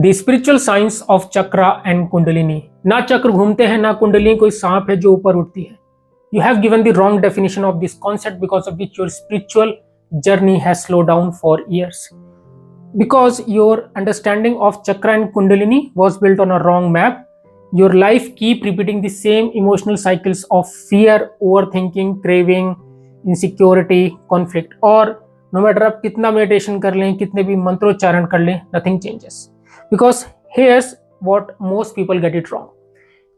The spiritual science of chakra and kundalini. ना चक्र घूमते हैं ना कुंडलिनी कोई सांप है जो ऊपर उठती है। You have given the wrong definition of this concept because of which your spiritual journey has slowed down for years. Because your understanding of chakra and kundalini was built on a wrong map, your life keep repeating the same emotional cycles of fear, overthinking, craving, insecurity, conflict. और no matter आप कितना meditation कर लें, कितने भी मंत्रोच्चारण कर लें, nothing changes. Because here's what most people get it wrong.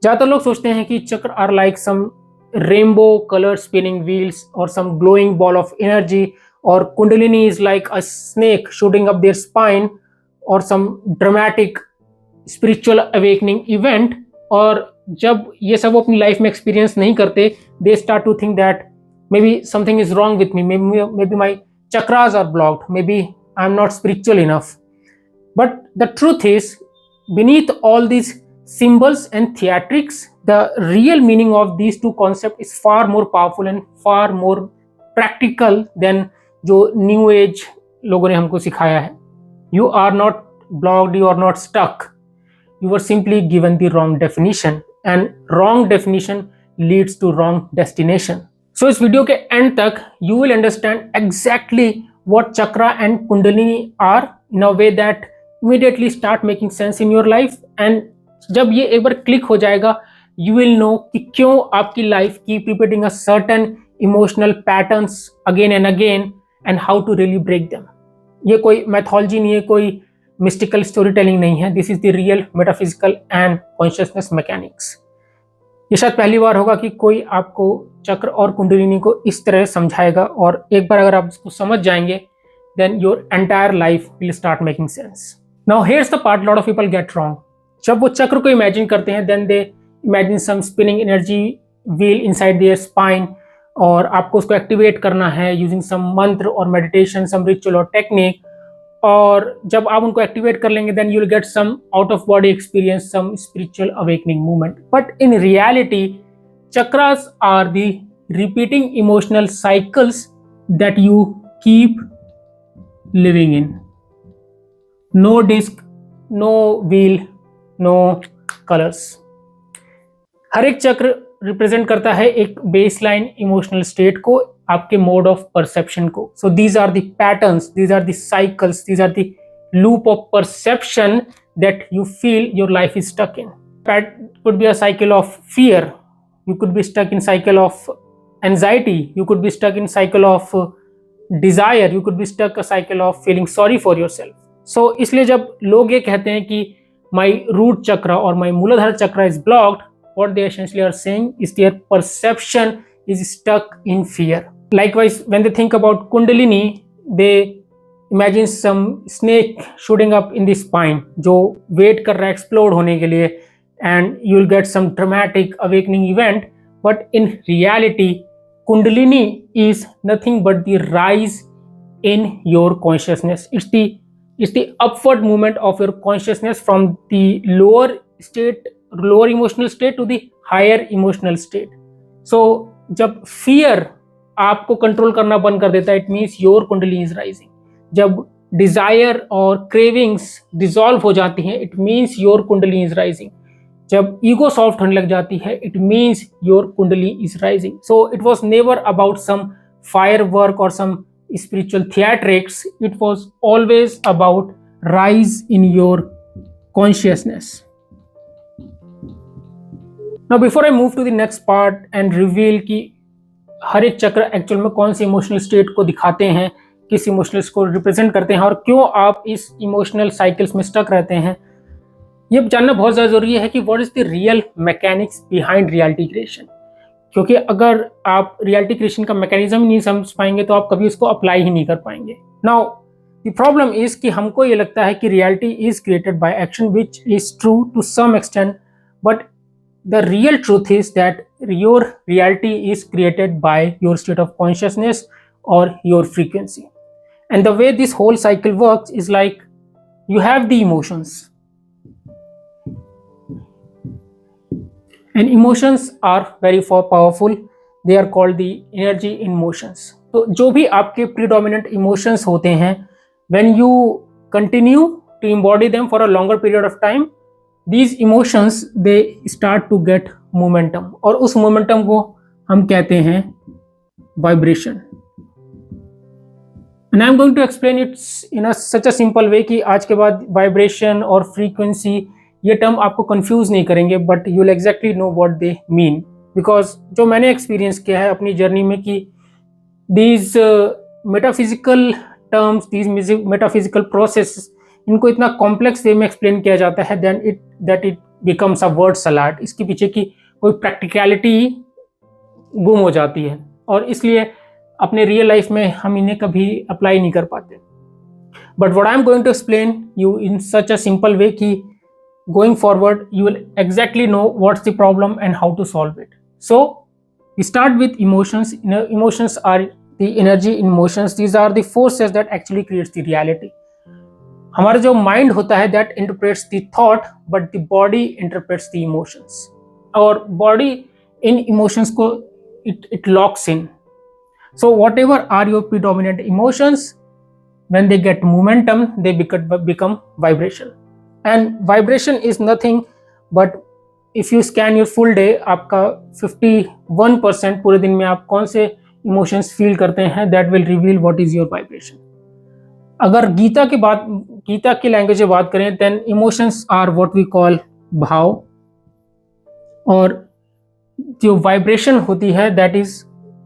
ज़्यादातर लोग सोचते हैं कि चक्र are like some rainbow color spinning wheels or some glowing ball of energy, or kundalini is like a snake shooting up their spine, or some dramatic spiritual awakening event. और जब ये सब वो अपनी लाइफ में एक्सपीरियंस नहीं करते, they start to think that maybe something is wrong with me, maybe my chakras are blocked, maybe I'm not spiritual enough. But the truth is, beneath all these symbols and theatrics, the real meaning of these two concepts is far more powerful and far more practical than जो new age लोगों ने हमको सिखाया है. You are not blocked, you are not stuck. You were simply given the wrong definition, and wrong definition leads to wrong destination. So इस video के and तक you will understand exactly what chakra and kundalini are in a way that immediately start making sense in your life. And जब ये एक बार click हो जाएगा, you will know कि क्यों आपकी life keep repeating a certain emotional patterns again and again and how to really break them. ये कोई मैथोलॉजी नहीं है, कोई मिस्टिकल स्टोरी टेलिंग नहीं है. This is the real metaphysical and consciousness mechanics. ये शायद पहली बार होगा कि कोई आपको चक्र और कुंडलिनी को इस तरह समझाएगा, और एक बार अगर आप इसको समझ जाएंगे, then your entire life will start making sense. Now here's the part lot of people get wrong. जब वो चक्र को इमेजिन करते हैं, then they imagine some spinning energy wheel inside their spine, और आपको उसको एक्टिवेट करना है using some मंत्र और meditation, some ritual और technique. और जब आप उनको एक्टिवेट कर लेंगे, then you will get some out of body experience, some spiritual awakening moment. But in reality, chakras are the repeating emotional cycles that you keep living in. No disc, no wheel, no colors. हर एक चक्र represent करता है एक baseline emotional state को, आपके mode of perception को. So these are the patterns, these are the cycles, these are the loop of perception that you feel your life is stuck in. That could be a cycle of fear, you could be stuck in cycle of anxiety, you could be stuck in cycle of desire, you could be stuck a cycle of feeling sorry for yourself. So इसलिए जब लोग ये कहते हैं कि my root chakra or my Muladhara chakra is blocked, what they essentially are saying is their perception is stuck in fear. Likewise, when they think about Kundalini, they imagine some snake shooting up in the spine, जो wait कर रहा है explode होने के लिए, and you'll get some dramatic awakening event. But in reality, Kundalini is nothing but the rise in your consciousness. It's the upward movement of your consciousness from the lower emotional state to the higher emotional state. So जब fear आपको control करना बंद कर देता है, it means your कुंडली is rising. जब desire और cravings dissolve हो जाती हैं, it means your कुंडली is rising. जब ego soft होने लग जाती है, it means your कुंडली is rising. So it was never about some firework or some spiritual theatrics. It was always about rise in your consciousness. Now before I move to the next part and reveal कि हर एक चक्र actual में कौन सी emotional state को दिखाते हैं, किस emotional को रिप्रेजेंट करते हैं, और क्यों आप इस इमोशनल साइकिल्स में स्टक रहते हैं, ये जानना बहुत ज़्यादा जरूरी है कि what is the real mechanics behind reality creation. क्योंकि अगर आप रियलिटी क्रिएशन का मैकेनिज्म ही नहीं समझ पाएंगे तो आप कभी उसको अप्लाई ही नहीं कर पाएंगे. नाउ द प्रॉब्लम इज कि हमको ये लगता है कि reality is created by action, which is true to some extent, but the real truth is that your reality is created by your state of consciousness or your frequency. And the way this whole cycle works is like you have the emotions, and emotions are very powerful. They are called the energy in motions. तो जो भी आपके predominant emotions होते हैं, when you continue to embody them for a longer period of time, these emotions they start to get momentum, और उस momentum को हम कहते हैं vibration. And I'm going to explain it in a such a simple way कि आज के बाद vibration और frequency ये टर्म आपको कंफ्यूज नहीं करेंगे, but you will exactly know what they mean, because जो मैंने एक्सपीरियंस किया है अपनी जर्नी में कि these metaphysical terms, these metaphysical process, इनको इतना कॉम्प्लेक्स वे में एक्सप्लेन किया जाता है that it becomes a word salad. इसके पीछे की कोई प्रैक्टिकलिटी गुम हो जाती है, और इसलिए अपने रियल लाइफ में हम इन्हें कभी अप्लाई नहीं कर पाते. But what I am going to explain you in such a simple way कि going forward you will exactly know what's the problem and how to solve it. So we start with emotions. Emotions are the energy in motions. These are the forces that actually creates the reality. हमारा जो mind होता है that interprets the thought, but the body interprets the emotions. और body in emotions को it locks in. So whatever are your predominant emotions, when they get momentum they become vibration. And vibration is nothing but if you scan your full day, आपका 51% पूरे दिन में आप कौन से emotions feel करते हैं, that will reveal what is your vibration. अगर गीता की लैंग्वेज में बात करें, then emotions are what we call भाव, और जो वाइब्रेशन होती है that is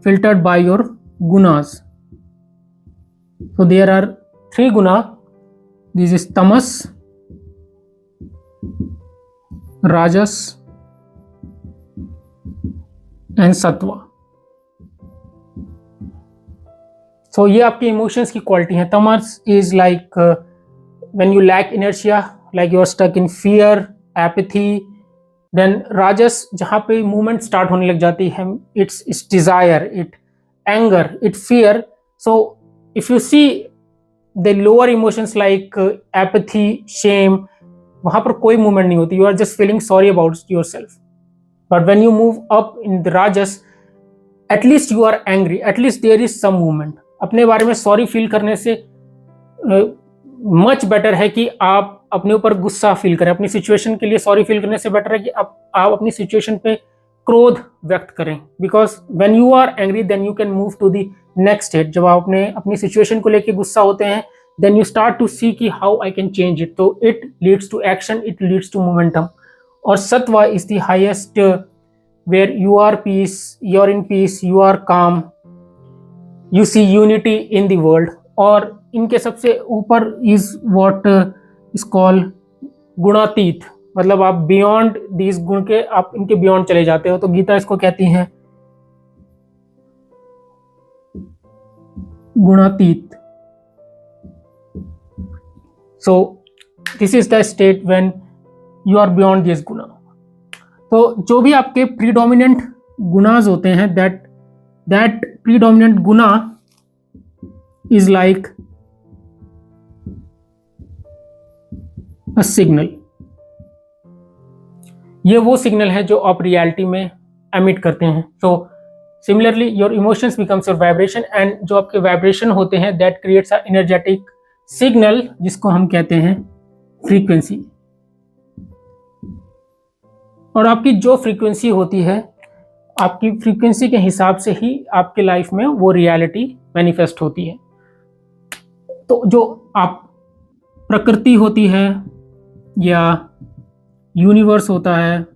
filtered by your gunas. So there are 3 guna. This is tamas, rajas and sattva. सो ये आपके इमोशंस की क्वालिटी है. Tamas is like when you lack inertia, like you are stuck in fear, apathy. Then rajas जहाँ पे movement start होने लग जाती है, it's desire, it anger, it fear. So if you see the lower emotions like apathy, shame, वहां पर कोई movement नहीं होती. You are just feeling sorry about yourself. But when you move up in the rajas, at least you are angry, at least there is some movement. अपने बारे में sorry feel करने से मच बेटर है कि आप अपने ऊपर गुस्सा फील करें. अपनी सिचुएशन के लिए सॉरी फील करने से बेटर है कि आप अपनी सिचुएशन पे क्रोध व्यक्त करें. Because when you are angry then you can move to the next state. जब आप अपनी सिचुएशन को लेकर गुस्सा होते हैं, then you start to see कि how I can change it. So it leads to action, it leads to momentum. और सत्वा is the highest where you are peace, you are in peace, you are calm, you see unity in the world. और इनके सबसे ऊपर is what is called गुणातीत, मतलब आप beyond these गुण के, आप इनके बियॉन्ड चले जाते हो. तो गीता इसको कहती है गुणातीत. So this is the state when you are beyond this guna. तो जो भी आपके predominant gunas होते हैं, that predominant guna is like a signal. ये वो सिग्नल है जो आप रियलिटी में एमिट करते हैं. So similarly your emotions becomes your vibration, and जो आपके वाइब्रेशन होते हैं that creates a energetic signal जिसको हम कहते हैं फ्रीक्वेंसी. और आपकी जो फ्रीक्वेंसी होती है, आपकी फ्रीक्वेंसी के हिसाब से ही आपके लाइफ में वो रियलिटी मैनिफेस्ट होती है. तो जो आप प्रकृति होती है या यूनिवर्स होता है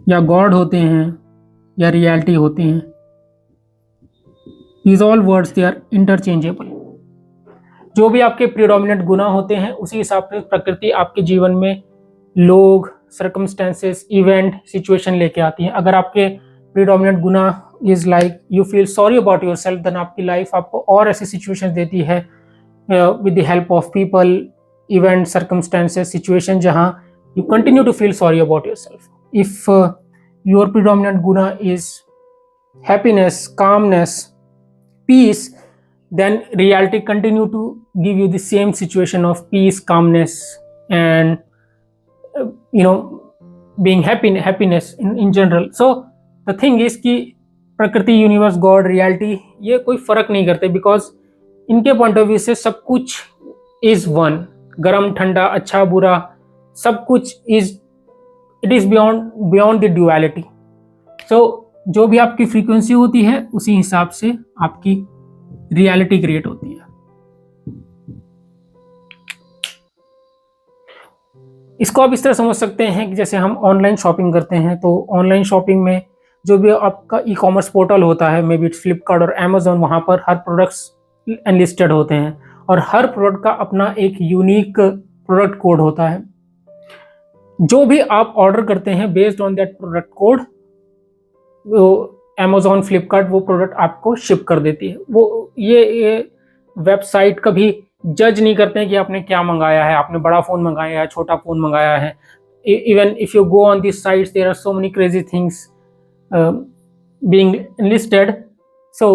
या गॉड होते हैं या रियलिटी होते हैं, these all words they are interchangeable. जो भी आपके प्रीडोमिनेंट गुना होते हैं उसी हिसाब से प्रकृति आपके जीवन में लोग, सर्कमस्टेंसेस, इवेंट, सिचुएशन लेके आती है. अगर आपके predominant guna is like you feel sorry about yourself, then आपकी लाइफ आपको और ऐसी सिचुएशन देती है with the help of people, event, circumstances, situation जहां you continue to feel sorry about yourself. If your predominant guna is happiness, calmness, peace, then reality continue to give you the same situation of peace, calmness, and being happiness in general. So the thing is कि प्रकृति, universe, God, reality ये कोई फर्क नहीं करते, because इनके point of view से सब कुछ इज वन. गरम ठंडा अच्छा बुरा सब कुछ it is beyond the duality. So जो भी आपकी फ्रीक्वेंसी होती है उसी हिसाब से आपकी रियलिटी क्रिएट होती है। इसको आप इस तरह समझ सकते हैं कि जैसे हम ऑनलाइन शॉपिंग करते हैं, तो ऑनलाइन शॉपिंग में जो भी आपका ई कॉमर्स पोर्टल होता है, मे बी इट्स फ्लिपकार्ट और अमेजोन, वहाँ पर हर प्रोडक्ट्स एनलिस्टेड होते हैं और हर प्रोडक्ट का अपना एक यूनिक प्रोडक्ट कोड होता है। जो भी आप ऑर्डर करते हैं based on that product code, वो अमेजोन फ्लिपकार्ट वो प्रोडक्ट आपको शिप कर देती है। वो ये वेबसाइट कभी जज नहीं करते हैं कि आपने क्या मंगाया है, आपने बड़ा फ़ोन मंगाया है, छोटा फ़ोन मंगाया है। Even if you go on this sites there are so many crazy things being listed. So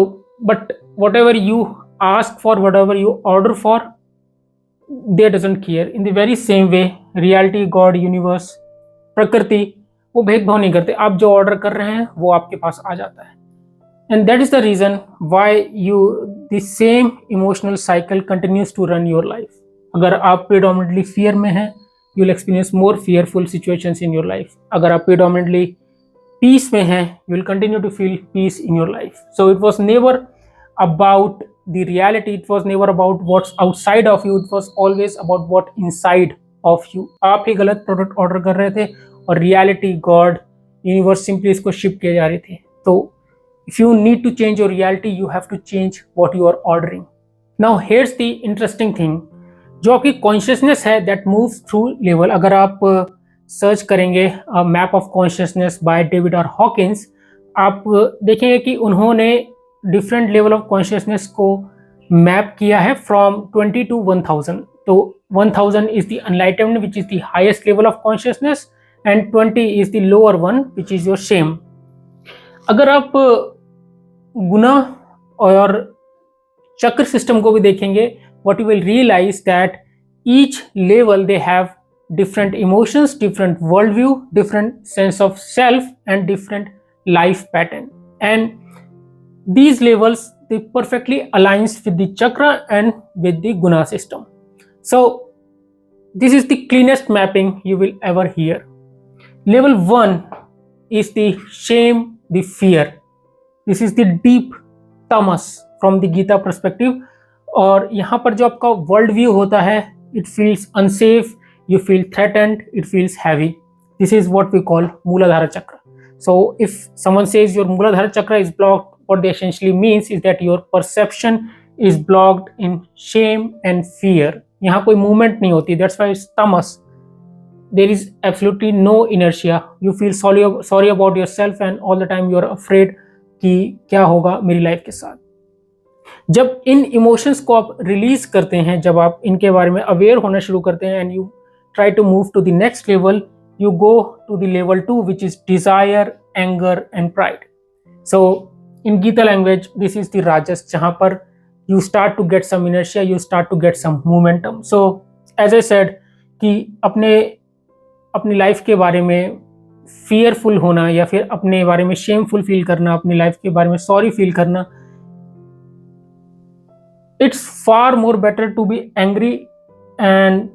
but whatever you ask for, whatever you order for, they doesn't care. In the very same way, reality, God, universe, प्रकृति वो भेदभाव नहीं करते। आप जो order कर रहे हैं वो आपके पास आ जाता है। And that is the reason why the same emotional cycle continues to run your life. अगर आप predominantly fear में हैं, you will experience more fearful situations in your life. अगर आप predominantly peace में हैं, you will continue to feel peace in your life. So it was never about the reality, it was never about what's outside of you, it was always about what inside of you. आप ही गलत product order कर रहे थे और reality, God, universe simply इसको ship किए जा रहे थे। तो if you need to change your reality, you have to change what you are ordering. Now here's the interesting thing, जो आपकी कॉन्शियसनेस है that moves through level। अगर आप सर्च करेंगे map of consciousness by David R Hawkins, आप देखेंगे कि उन्होंने डिफरेंट लेवल ऑफ कॉन्शियसनेस को मैप किया है फ्रॉम 20 to 1000। तो 1000 is the enlightenment which is the highest level of consciousness and 20 is the lower one which is your shame. अगर आप गुनाह और चक्र सिस्टम को भी देखेंगे, what you will realise that each level they have different emotions, different worldview, different sense of self and different life pattern, and these levels they perfectly aligns with the chakra and with the guna system. So this is the cleanest mapping you will ever hear. Level 1 is the shame, the fear. This is the deep tamas from the Gita perspective, और यहाँ पर जो आपका world view होता है, it feels unsafe, you feel threatened, it feels heavy. This is what we call Mooladhara Chakra. So if someone says your Mooladhara Chakra is blocked, what they essentially means is that your perception is blocked in shame and fear. यहाँ कोई movement नहीं होती, that's why it's tamas. There is absolutely no inertia. You feel sorry about yourself and all the time you are afraid कि क्या होगा मेरी life के साथ। जब इन इमोशंस को आप रिलीज करते हैं, जब आप इनके बारे में अवेयर होना शुरू करते हैं, and you try to move to the next level, you go to the level 2 which is desire, anger and pride. So in Gita language this is the rajas, jahan par you start to get some inertia, you start to get some momentum. So as I said कि अपनी life के बारे में fearful होना या फिर अपने बारे में shameful feel करना, अपनी लाइफ के बारे में sorry feel करना, it's far more better to be angry and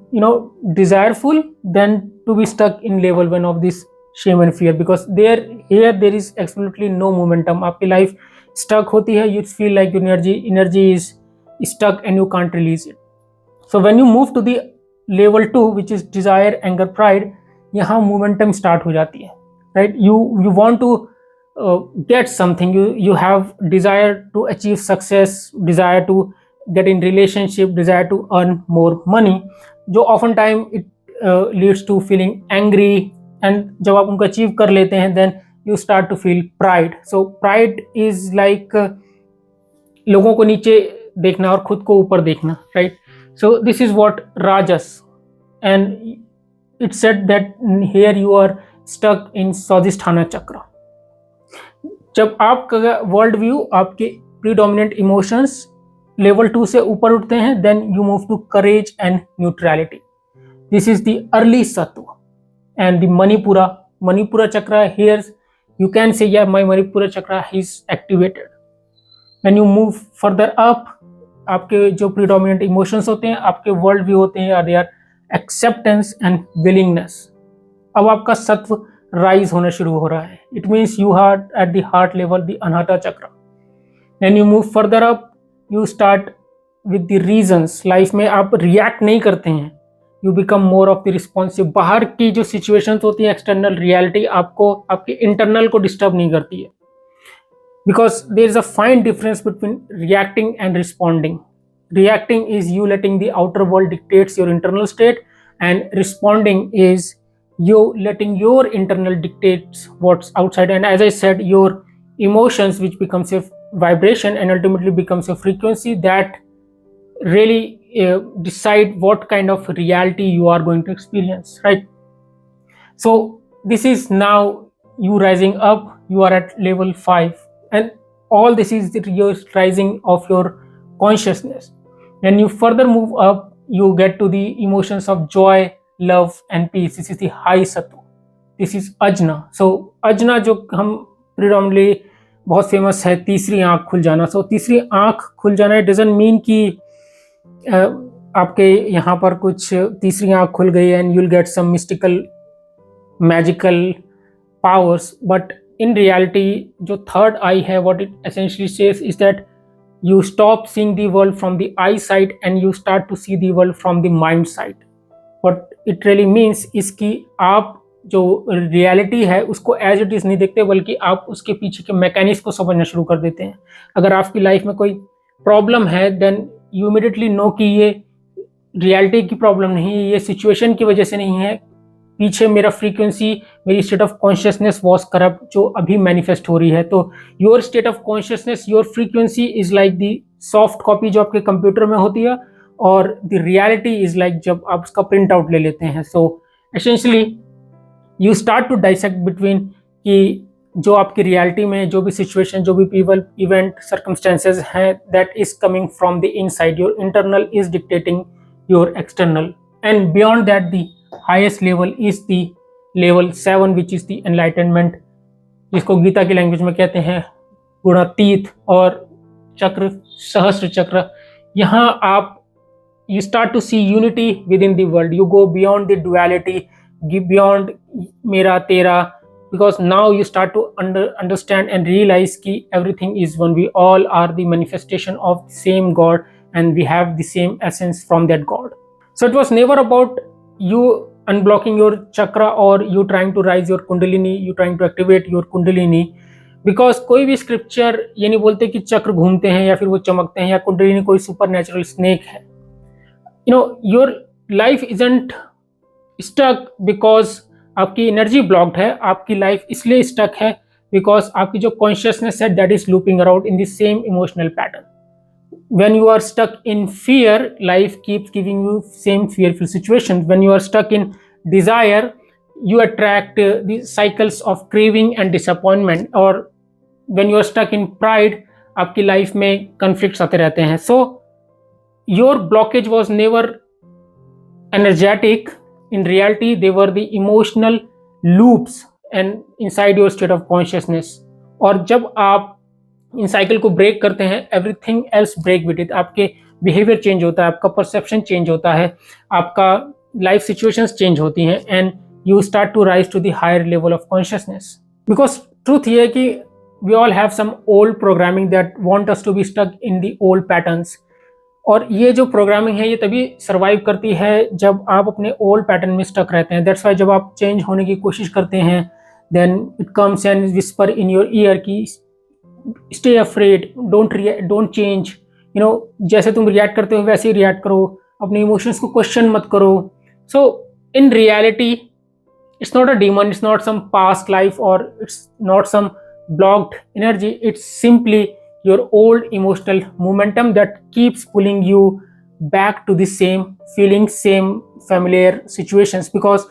desireful than to be stuck in level 1 of this shame and fear, because here there is absolutely no momentum. आपकी life stuck होती है, you feel like your energy is stuck and you can't release it. So when you move to the level 2 which is desire, anger, pride, यहाँ momentum start हो जाती है, right? You want to get something, you have desire to achieve success, desire to get in relationship, desire to earn more money, जो often time it leads to feeling angry, and जब आप उनको achieve कर लेते हैं then you start to feel pride. So pride is like लोगों को नीचे देखना और खुद को ऊपर देखना, right? So this is what rajas, and it said that here you are stuck in Swadhisthana chakra. जब आपका वर्ल्ड व्यू, आपके प्रीडोमिनेंट इमोशंस लेवल 2 से ऊपर उठते हैं, then you move to courage and neutrality. This is the early sattva and the Manipura chakra. Here you can say, yeah, my Manipura chakra is activated. When you move further up, आपके जो predominant emotions होते हैं, आपके world view होते हैं, they are acceptance and willingness. अब आपका सत्व राइज होना शुरू हो रहा है। It means you are at the heart level, the anahata chakra. Then you move further up, you start with the reasons. Life में आप रिएक्ट नहीं करते हैं, you become more of the responsive. बाहर की जो सिचुएशंस होती है, एक्सटर्नल रियलिटी आपको आपके इंटरनल को डिस्टर्ब नहीं करती है, because there is a fine difference between reacting and responding. Reacting is you letting the outer world dictates your internal state, and responding is you letting your internal dictates what's outside. And as I said, your emotions, which becomes a vibration and ultimately becomes a frequency that really decide what kind of reality you are going to experience, right? So this is now you rising up, you are at level 5, and all this is your rising of your consciousness. When you further move up, you get to the emotions of joy, love and peace. This is the high sattva. This is ajna. So ajna जो हम predominantly बहुत famous है, तीसरी आंख खुल जाना। सो तीसरी आंख खुल जाना इट डजंट मीन कि आपके यहाँ पर कुछ तीसरी आंख खुल गई and you will get some mystical magical powers, but in reality जो थर्ड आई है, what it essentially says is that you stop seeing the world from the eye side and you start to see the world from the mind side. What it really means is कि आप जो reality है उसको as it is नहीं देखते, बल्कि आप उसके पीछे के मैकेनिक्स को समझना शुरू कर देते हैं। अगर आपकी लाइफ में कोई प्रॉब्लम है, देन यू इमीडिएटली नो कि ये रियलिटी की प्रॉब्लम नहीं है, ये सिचुएशन की वजह से नहीं है, पीछे मेरा फ्रीक्वेंसी, मेरी state of consciousness was corrupt जो अभी मैनिफेस्ट हो रही है। तो your state of consciousness, your frequency is like the soft copy जो आपके कंप्यूटर में होती है, और द रियलिटी इज लाइक जब आप उसका प्रिंट आउट ले लेते हैं। So essentially you start to dissect between कि जो आपकी रियलिटी में जो भी सिचुएशन, जो भी पीपल, इवेंट, सर्कमस्टेंसेज हैं, that is coming from the inside. Your internal is dictating your external, and beyond that the highest level is the level 7, which is the enlightenment, जिसको गीता की लैंग्वेज में कहते हैं गुणातीत और चक्र, सहस्त्र चक्र। यहाँ आप you start to see unity within the world, you go beyond the duality, beyond मेरा तेरा, because now you start to understand and realize कि everything is one, we all are the manifestation of the same God and we have the same essence from that God. So it was never about you unblocking your chakra or you trying to rise your kundalini, you trying to activate your kundalini, because कोई भी scripture ये नहीं बोलते कि चक्र घूमते हैं या फिर वो चमकते हैं या कुंडलिनी कोई सुपर नेचुरल स्नेक है। You know, your life isn't stuck because आपकी एनर्जी ब्लॉक्ड है, आपकी लाइफ इसलिए स्टक है बिकॉज आपकी जो कॉन्शियसनेस है that is looping around in the same emotional pattern. When you are stuck in fear, life keeps giving you same fearful situations. When you are stuck in desire, you attract the cycles of craving and disappointment. Or when you are stuck in pride, आपकी life में conflicts आते रहते हैं। So your blockage was never energetic. In reality, they were the emotional loops and inside your state of consciousness. और जब आप in cycle को break करते हैं, everything else break with it. आपके बिहेवियर चेंज होता है, आपका परसेप्शन चेंज होता है, आपका लाइफ सिचुएशंस चेंज होती हैं, and you start to rise to the higher level of consciousness. Because truth ये है कि we all have some old programming that want us to be stuck in the old patterns. और ये जो programming है ये तभी सर्वाइव करती है जब आप अपने ओल्ड पैटर्न में स्टक रहते हैं। दैट्स वाई जब आप चेंज होने की कोशिश करते हैं, then it comes and whisper in your ear की stay afraid, don't change. You know, जैसे तुम रिएक्ट करते हो वैसे ही रिएक्ट करो, अपने इमोशंस को क्वेश्चन मत करो। So in reality it's not a demon, it's not some past life और it's not some blocked energy, it's simply your old emotional momentum that keeps pulling you back to the same feeling, same familiar situations. Because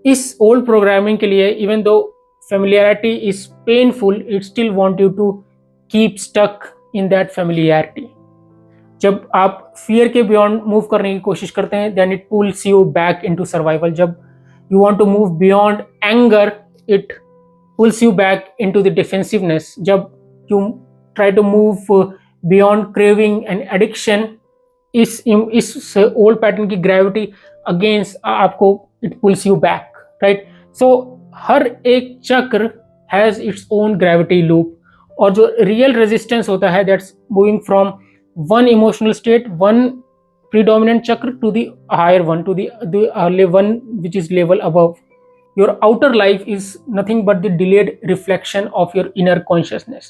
इस old programming के लिए even though familiarity is painful, it still want you to keep stuck in that familiarity. जब आप fear के beyond move करने की कोशिश करते हैं, then it pulls you back into survival. जब you want to move beyond anger, it pulls you back into the defensiveness. जब you try to move beyond craving and addiction, इस old pattern की gravity against आपको it pulls you back, right. So हर एक chakra has its own gravity loop, और जो real resistance होता है that's moving from one emotional state, one predominant chakra to the higher one, to the one which is level above. Your outer life is nothing but the delayed reflection of your inner consciousness.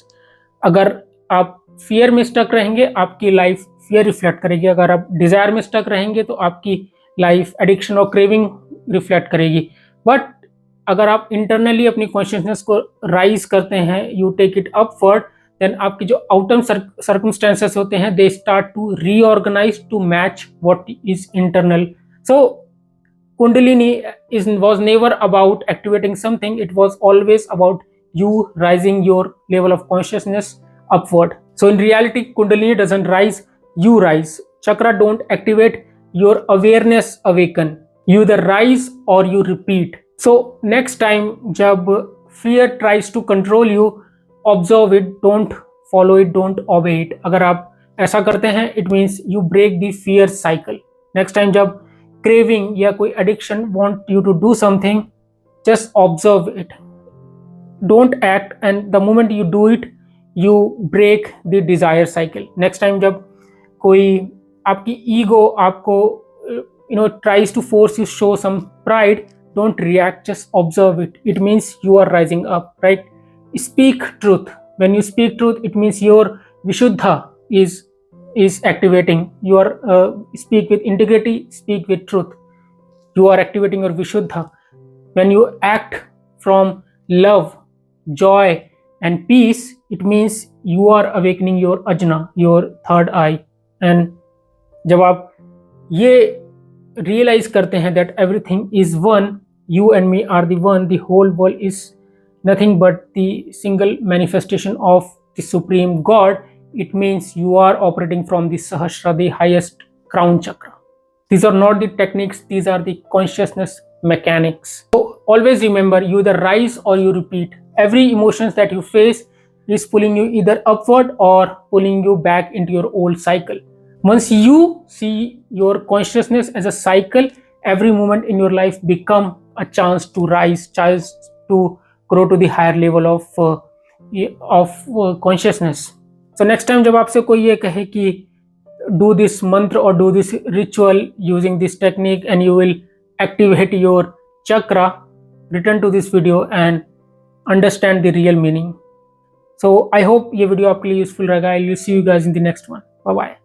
अगर आप fear में stuck रहेंगे, आपकी life fear reflect करेगी. अगर आप desire में stuck रहेंगे तो आपकी life addiction और craving reflect करेगी. But अगर आप internally अपनी consciousness को rise करते हैं, you take it upward, then आपकी जो आउटर circumstances होते हैं they start to reorganize to match what is internal. So Kundalini was never about activating something, it was always about you rising your level of consciousness upward. So in reality Kundalini doesn't rise, you rise. Chakra don't activate, your awareness awaken. You either rise or you repeat. So next time जब fear tries to control you, observe it, don't follow it, don't obey it. अगर आप ऐसा करते हैं it means you break the fear cycle. Next time जब craving या कोई addiction want you to do something, just observe it, don't act, and the moment you do it you break the desire cycle. Next time जब कोई आपकी ego आपको tries to force you show some pride, don't react, just observe it. It means you are rising up, right? Speak truth. When you speak truth, it means your vishuddha is activating. You are speak with integrity, speak with truth. You are activating your vishuddha. When you act from love, joy and peace, it means you are awakening your ajna, your third eye. And जब आप ये realize करते हैं that everything is one, you and me are the one, the whole world is nothing but the single manifestation of the supreme God, it means you are operating from the Sahasra, the highest crown chakra. These are not the techniques, these are the consciousness mechanics. So always remember, you either rise or you repeat. Every emotions that you face is pulling you either upward or pulling you back into your old cycle. Once you see your consciousness as a cycle, every moment in your life become a chance to rise, chance to grow to the higher level of consciousness. So next time जब आपसे कोई ये कहे कि do this mantra or do this ritual using this technique and you will activate your chakra, return to this video and understand the real meaning. So I hope ये video आपके लिए useful रहेगा. I will see you guys in the next one. Bye bye.